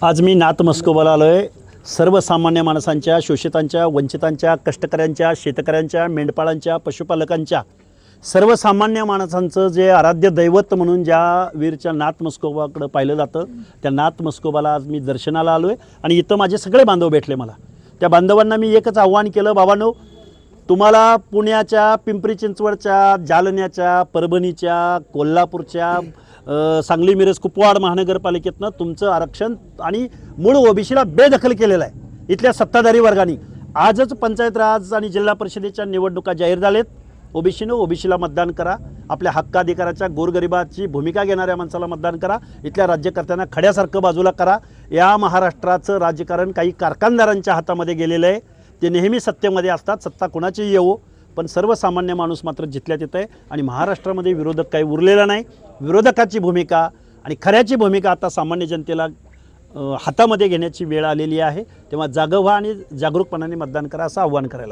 आज मी नाथ मस्कोबाला आलो आहे. सर्वसामान्य माणसांच्या, शोषितांच्या, वंचितांच्या, कष्टकऱ्यांच्या, शेतकऱ्यांच्या, मेंढपाळांच्या, पशुपालकांच्या, सर्वसामान्य माणसांचं जे आराध्य दैवत म्हणून ज्या वीरच्या नाथ मस्कोबाकडे पाहिलं जातं, त्या नाथ मस्कोबाला आज मी दर्शनाला आलो आहे. आणि इथं माझे सगळे बांधव भेटले मला. त्या बांधवांना मी एकच आव्हान केलं, बाबांनो, तुम्हाला पुण्याच्या, पिंपरी चिंचवडच्या, जालन्याच्या, परभणीच्या, कोल्हापूरच्या, सांगली, मिरज, कुपवाड महानगरपालिकेतनं तुमचं आरक्षण आणि मूळ ओबीसीला बेदखल केलेलं आहे इथल्या सत्ताधारी वर्गाने. आजच पंचायत राज आणि जिल्हा परिषदेच्या निवडणुका जाहीर झालेत. ओबीसीला मतदान करा. आपल्या हक्काधिकाराच्या, गोरगरिबाची भूमिका घेणाऱ्या माणसाला मतदान करा. इथल्या राज्यकर्त्यांना खड्यासारखं बाजूला करा. या महाराष्ट्राचं राजकारण काही कारखानदारांच्या हातामध्ये गेलेलं आहे. ते नेहमी सत्तेमध्ये असतात, सत्ता कोणाचीही येवो, पण सर्वसामान्य माणूस मात्र जिथल्या तिथं आहे. आणि महाराष्ट्रामध्ये विरोधक काही उरलेला नाही. विरोधकाची भूमिका आणि खऱ्याची भूमिका आता सामान्य जनतेला हातामध्ये घेण्याची वेळ आलेली आहे. तेव्हा जागं व्हा आणि जागरूकपणाने मतदान करा, असं आव्हान करायला